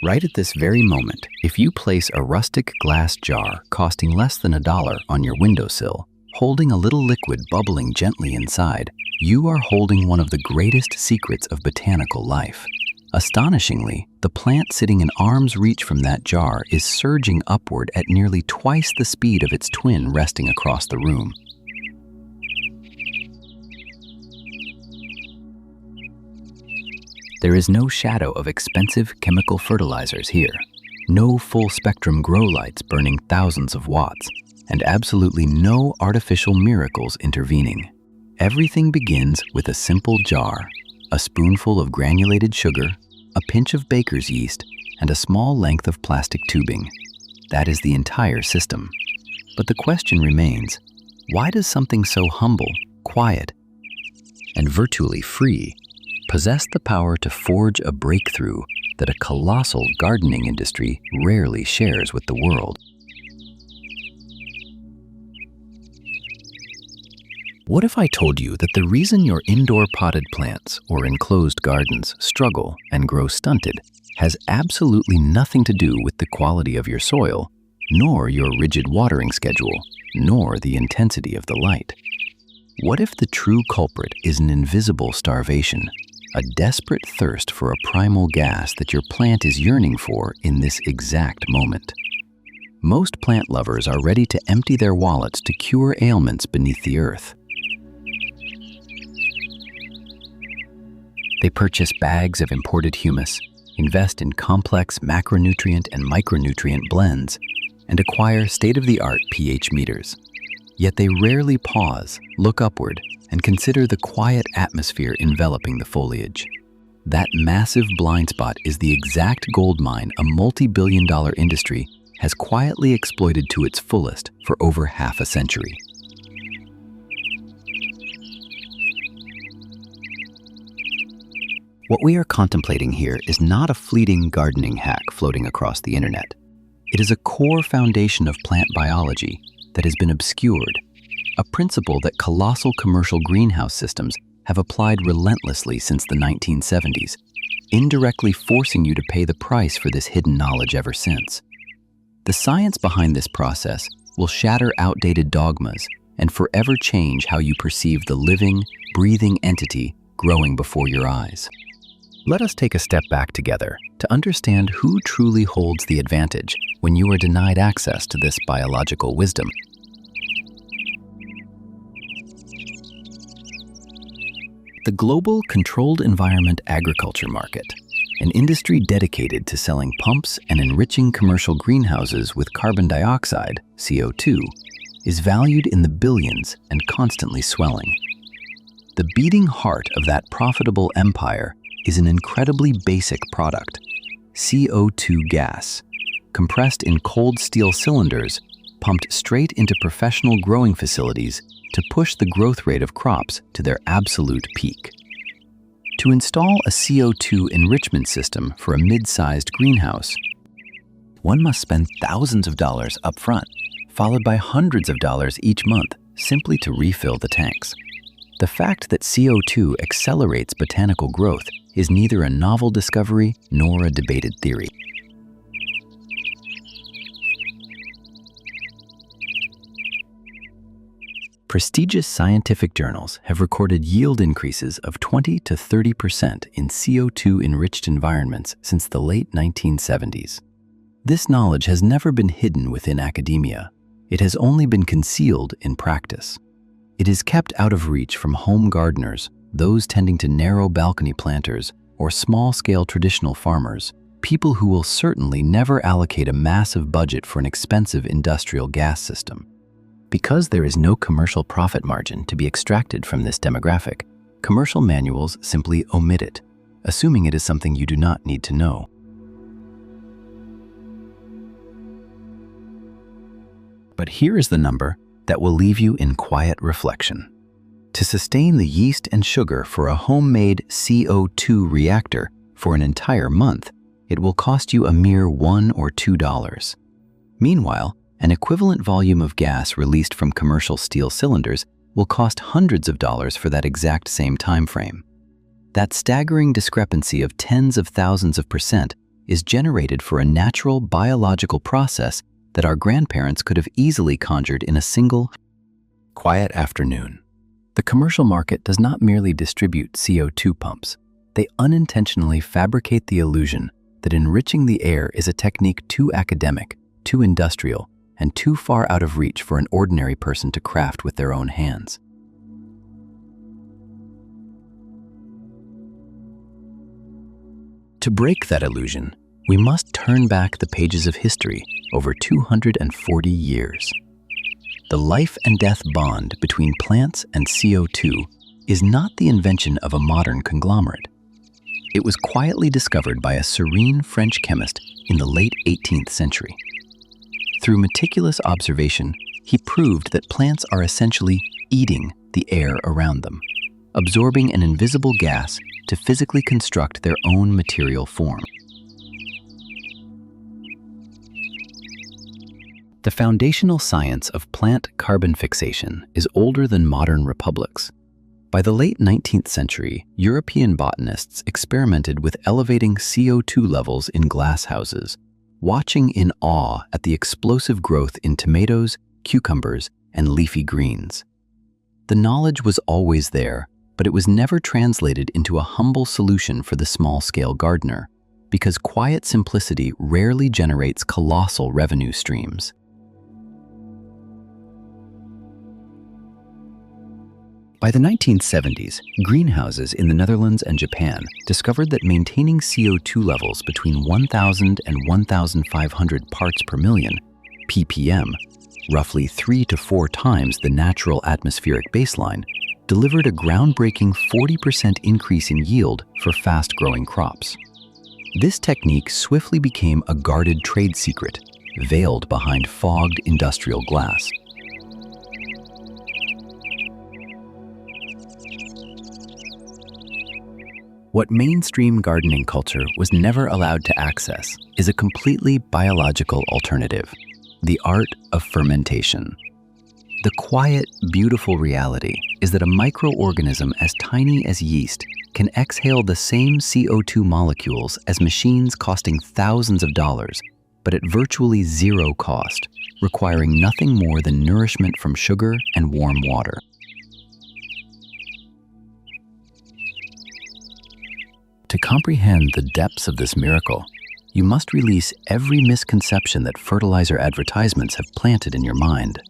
Right at this very moment, if you place a rustic glass jar costing less than $1 on your windowsill, holding a little liquid bubbling gently inside, you are holding one of the greatest secrets of botanical life. Astonishingly, the plant sitting in arm's reach from that jar is surging upward at nearly twice the speed of its twin resting across the room. There is no shadow of expensive chemical fertilizers here, no full-spectrum grow lights burning thousands of watts, and absolutely no artificial miracles intervening. Everything begins with a simple jar, a spoonful of granulated sugar, a pinch of baker's yeast, and a small length of plastic tubing. That is the entire system. But the question remains, why does something so humble, quiet, and virtually free possess the power to forge a breakthrough that a colossal gardening industry rarely shares with the world? What if I told you that the reason your indoor potted plants or enclosed gardens struggle and grow stunted has absolutely nothing to do with the quality of your soil, nor your rigid watering schedule, nor the intensity of the light? What if the true culprit is an invisible starvation, a desperate thirst for a primal gas that your plant is yearning for in this exact moment? Most plant lovers are ready to empty their wallets to cure ailments beneath the earth. They purchase bags of imported humus, invest in complex macronutrient and micronutrient blends, and acquire state-of-the-art pH meters. Yet they rarely pause, look upward, and consider the quiet atmosphere enveloping the foliage. That massive blind spot is the exact gold mine a multi-billion-dollar industry has quietly exploited to its fullest for over half a century. What we are contemplating here is not a fleeting gardening hack floating across the internet. It is a core foundation of plant biology that has been obscured, a principle that colossal commercial greenhouse systems have applied relentlessly since the 1970s, indirectly forcing you to pay the price for this hidden knowledge ever since. The science behind this process will shatter outdated dogmas and forever change how you perceive the living, breathing entity growing before your eyes. Let us take a step back together to understand who truly holds the advantage when you are denied access to this biological wisdom. The global controlled environment agriculture market, an industry dedicated to selling pumps and enriching commercial greenhouses with carbon dioxide, CO2, is valued in the billions and constantly swelling. The beating heart of that profitable empire is an incredibly basic product, CO2 gas, compressed in cold steel cylinders, pumped straight into professional growing facilities to push the growth rate of crops to their absolute peak. To install a CO2 enrichment system for a mid-sized greenhouse, one must spend thousands of dollars up front, followed by hundreds of dollars each month simply to refill the tanks. The fact that CO2 accelerates botanical growth is neither a novel discovery nor a debated theory. Prestigious scientific journals have recorded yield increases of 20 to 30% in CO2-enriched environments since the late 1970s. This knowledge has never been hidden within academia. It has only been concealed in practice. It is kept out of reach from home gardeners, those tending to narrow balcony planters, or small-scale traditional farmers, people who will certainly never allocate a massive budget for an expensive industrial gas system. Because there is no commercial profit margin to be extracted from this demographic, commercial manuals simply omit it, assuming it is something you do not need to know. But here is the number that will leave you in quiet reflection. To sustain the yeast and sugar for a homemade CO2 reactor for an entire month, it will cost you a mere $1 or $2. Meanwhile, an equivalent volume of gas released from commercial steel cylinders will cost hundreds of dollars for that exact same time frame. That staggering discrepancy of tens of thousands of % is generated for a natural biological process that our grandparents could have easily conjured in a single, quiet afternoon. The commercial market does not merely distribute CO2 pumps. They unintentionally fabricate the illusion that enriching the air is a technique too academic, too industrial, and too far out of reach for an ordinary person to craft with their own hands. To break that illusion, we must turn back the pages of history over 240 years. The life and death bond between plants and CO2 is not the invention of a modern conglomerate. It was quietly discovered by a serene French chemist in the late 18th century. Through meticulous observation, he proved that plants are essentially eating the air around them, absorbing an invisible gas to physically construct their own material form. The foundational science of plant carbon fixation is older than modern republics. By the late 19th century, European botanists experimented with elevating CO2 levels in glasshouses, watching in awe at the explosive growth in tomatoes, cucumbers, and leafy greens. The knowledge was always there, but it was never translated into a humble solution for the small-scale gardener, because quiet simplicity rarely generates colossal revenue streams. By the 1970s, greenhouses in the Netherlands and Japan discovered that maintaining CO2 levels between 1,000 and 1,500 parts per million, ppm, roughly 3 to 4 times the natural atmospheric baseline, delivered a groundbreaking 40% increase in yield for fast-growing crops. This technique swiftly became a guarded trade secret, veiled behind fogged industrial glass. What mainstream gardening culture was never allowed to access is a completely biological alternative, the art of fermentation. The quiet, beautiful reality is that a microorganism as tiny as yeast can exhale the same CO2 molecules as machines costing thousands of dollars, but at virtually zero cost, requiring nothing more than nourishment from sugar and warm water. To comprehend the depths of this miracle, you must release every misconception that fertilizer advertisements have planted in your mind.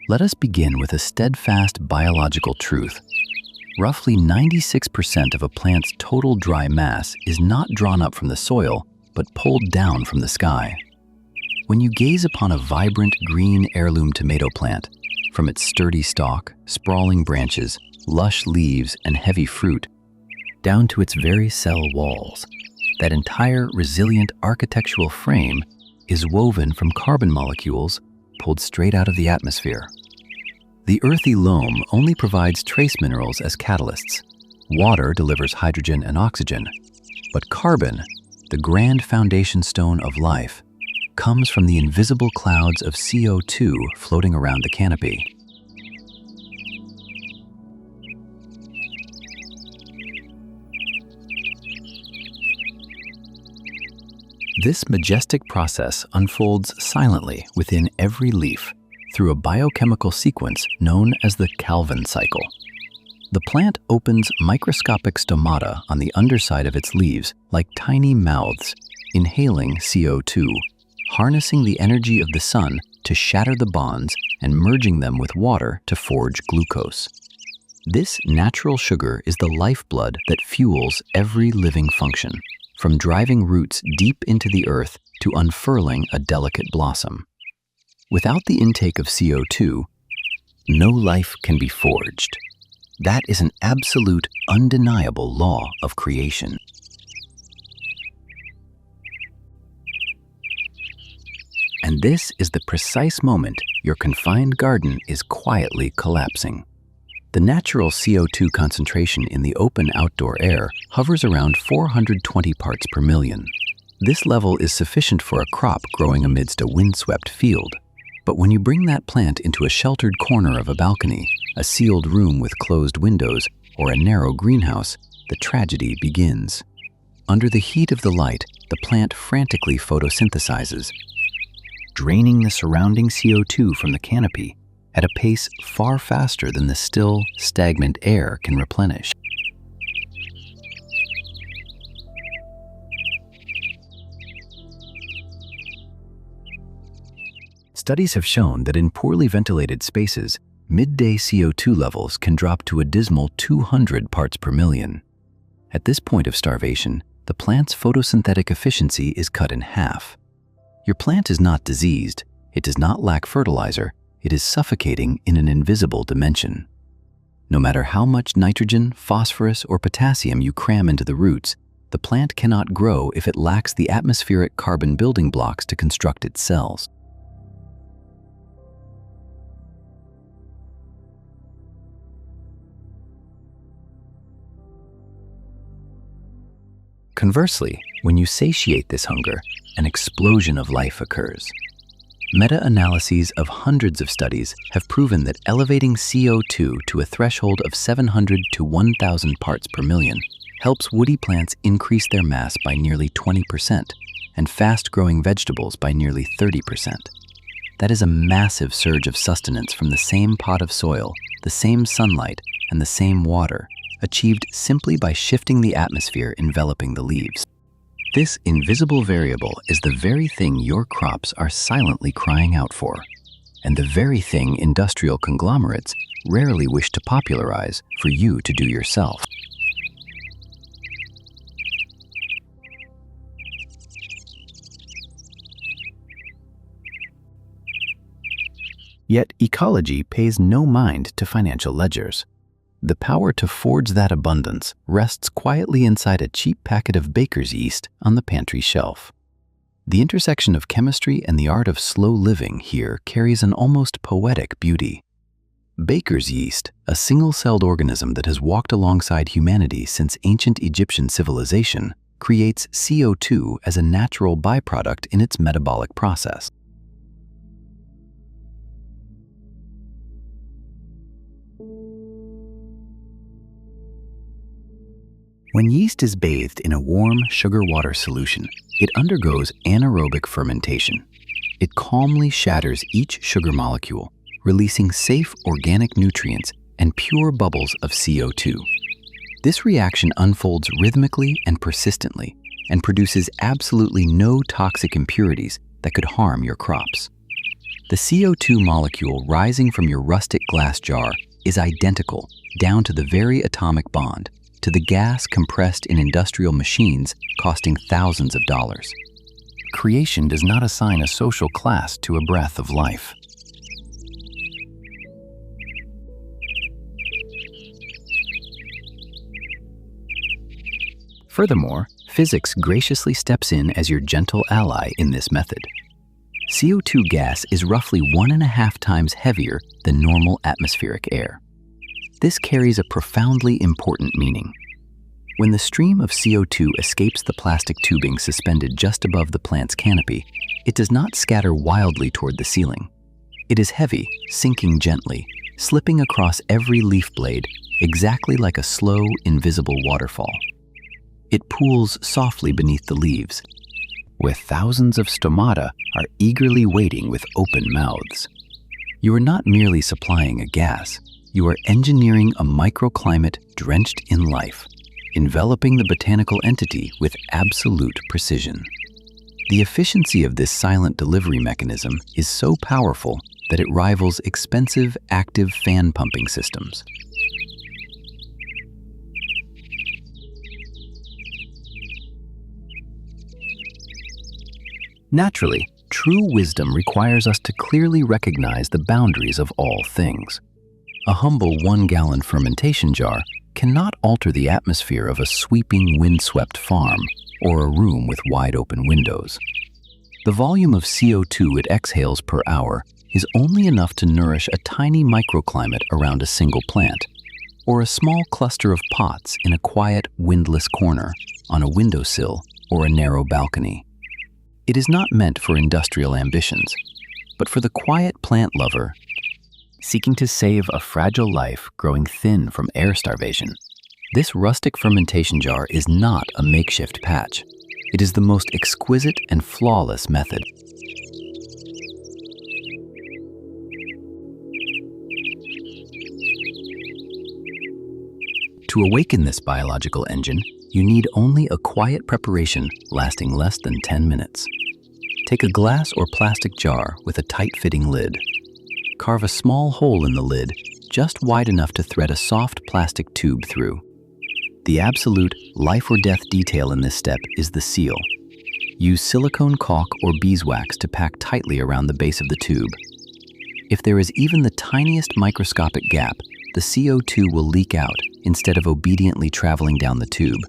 Let us begin with a steadfast biological truth. Roughly 96% of a plant's total dry mass is not drawn up from the soil, but pulled down from the sky. When you gaze upon a vibrant green heirloom tomato plant, from its sturdy stalk, sprawling branches, lush leaves, and heavy fruit, down to its very cell walls, that entire resilient architectural frame is woven from carbon molecules pulled straight out of the atmosphere. The earthy loam only provides trace minerals as catalysts. Water delivers hydrogen and oxygen. But carbon, the grand foundation stone of life, comes from the invisible clouds of CO2 floating around the canopy. This majestic process unfolds silently within every leaf through a biochemical sequence known as the Calvin cycle. The plant opens microscopic stomata on the underside of its leaves like tiny mouths, inhaling CO2, harnessing the energy of the sun to shatter the bonds and merging them with water to forge glucose. This natural sugar is the lifeblood that fuels every living function, from driving roots deep into the earth to unfurling a delicate blossom. Without the intake of CO2, no life can be forged. That is an absolute, undeniable law of creation. And this is the precise moment your confined garden is quietly collapsing. The natural CO2 concentration in the open outdoor air hovers around 420 parts per million. This level is sufficient for a crop growing amidst a windswept field. But when you bring that plant into a sheltered corner of a balcony, a sealed room with closed windows, or a narrow greenhouse, the tragedy begins. Under the heat of the light, the plant frantically photosynthesizes, draining the surrounding CO2 from the canopy at a pace far faster than the still, stagnant air can replenish. Studies have shown that in poorly ventilated spaces, midday CO2 levels can drop to a dismal 200 parts per million. At this point of starvation, the plant's photosynthetic efficiency is cut in half. Your plant is not diseased, it does not lack fertilizer, it is suffocating in an invisible dimension. No matter how much nitrogen, phosphorus, or potassium you cram into the roots, the plant cannot grow if it lacks the atmospheric carbon building blocks to construct its cells. Conversely, when you satiate this hunger, an explosion of life occurs. Meta-analyses of hundreds of studies have proven that elevating CO2 to a threshold of 700 to 1,000 parts per million helps woody plants increase their mass by nearly 20% and fast-growing vegetables by nearly 30%. That is a massive surge of sustenance from the same pot of soil, the same sunlight, and the same water, achieved simply by shifting the atmosphere enveloping the leaves. This invisible variable is the very thing your crops are silently crying out for, and the very thing industrial conglomerates rarely wish to popularize for you to do yourself. Yet ecology pays no mind to financial ledgers. The power to forge that abundance rests quietly inside a cheap packet of baker's yeast on the pantry shelf. The intersection of chemistry and the art of slow living here carries an almost poetic beauty. Baker's yeast, a single-celled organism that has walked alongside humanity since ancient Egyptian civilization, creates CO2 as a natural byproduct in its metabolic process. When yeast is bathed in a warm sugar water solution, it undergoes anaerobic fermentation. It calmly shatters each sugar molecule, releasing safe organic nutrients and pure bubbles of CO2. This reaction unfolds rhythmically and persistently and produces absolutely no toxic impurities that could harm your crops. The CO2 molecule rising from your rustic glass jar is identical, down to the very atomic bond, to the gas compressed in industrial machines costing thousands of dollars. Creation does not assign a social class to a breath of life. Furthermore, physics graciously steps in as your gentle ally in this method. CO2 gas is roughly 1.5 times heavier than normal atmospheric air. This carries a profoundly important meaning. When the stream of CO2 escapes the plastic tubing suspended just above the plant's canopy, it does not scatter wildly toward the ceiling. It is heavy, sinking gently, slipping across every leaf blade, exactly like a slow, invisible waterfall. It pools softly beneath the leaves, where thousands of stomata are eagerly waiting with open mouths. You are not merely supplying a gas, you are engineering a microclimate drenched in life, enveloping the botanical entity with absolute precision. The efficiency of this silent delivery mechanism is so powerful that it rivals expensive active fan pumping systems. Naturally, true wisdom requires us to clearly recognize the boundaries of all things. A humble 1-gallon fermentation jar cannot alter the atmosphere of a sweeping windswept farm or a room with wide-open windows. The volume of CO2 it exhales per hour is only enough to nourish a tiny microclimate around a single plant, or a small cluster of pots in a quiet, windless corner on a windowsill or a narrow balcony. It is not meant for industrial ambitions, but for the quiet plant lover seeking to save a fragile life growing thin from air starvation. This rustic fermentation jar is not a makeshift patch. It is the most exquisite and flawless method. To awaken this biological engine, you need only a quiet preparation lasting less than 10 minutes. Take a glass or plastic jar with a tight-fitting lid. Carve a small hole in the lid, just wide enough to thread a soft plastic tube through. The absolute life or death detail in this step is the seal. Use silicone caulk or beeswax to pack tightly around the base of the tube. If there is even the tiniest microscopic gap, the CO2 will leak out instead of obediently traveling down the tube,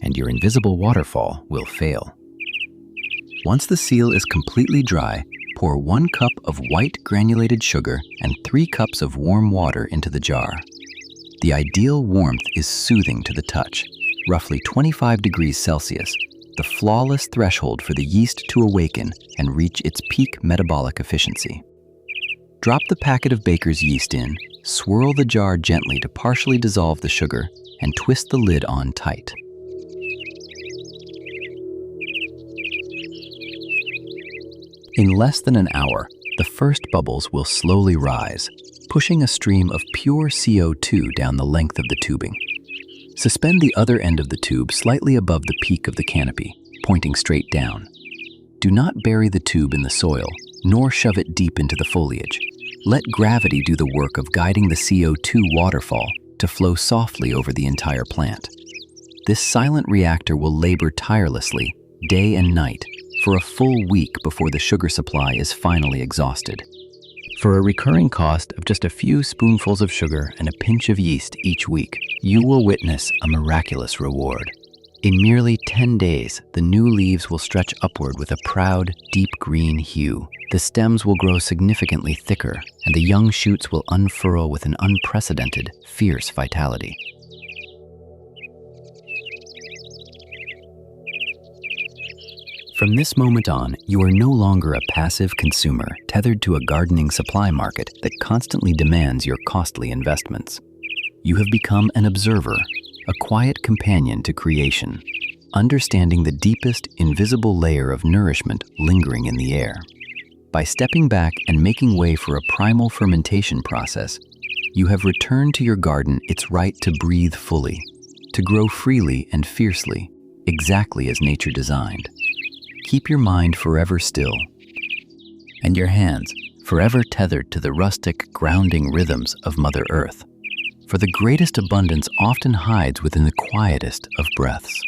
and your invisible waterfall will fail. Once the seal is completely dry, pour 1 cup of white granulated sugar and 3 cups of warm water into the jar. The ideal warmth is soothing to the touch, roughly 25 degrees Celsius, the flawless threshold for the yeast to awaken and reach its peak metabolic efficiency. Drop the packet of baker's yeast in, swirl the jar gently to partially dissolve the sugar, and twist the lid on tight. In less than an hour, the first bubbles will slowly rise, pushing a stream of pure CO2 down the length of the tubing. Suspend the other end of the tube slightly above the peak of the canopy, pointing straight down. Do not bury the tube in the soil, nor shove it deep into the foliage. Let gravity do the work of guiding the CO2 waterfall to flow softly over the entire plant. This silent reactor will labor tirelessly, day and night, for a full week before the sugar supply is finally exhausted. For a recurring cost of just a few spoonfuls of sugar and a pinch of yeast each week, you will witness a miraculous reward. In merely 10 days, the new leaves will stretch upward with a proud, deep green hue. The stems will grow significantly thicker, and the young shoots will unfurl with an unprecedented, fierce vitality. From this moment on, you are no longer a passive consumer tethered to a gardening supply market that constantly demands your costly investments. You have become an observer, a quiet companion to creation, understanding the deepest, invisible layer of nourishment lingering in the air. By stepping back and making way for a primal fermentation process, you have returned to your garden its right to breathe fully, to grow freely and fiercely, exactly as nature designed. Keep your mind forever still, and your hands forever tethered to the rustic, grounding rhythms of Mother Earth. For the greatest abundance often hides within the quietest of breaths.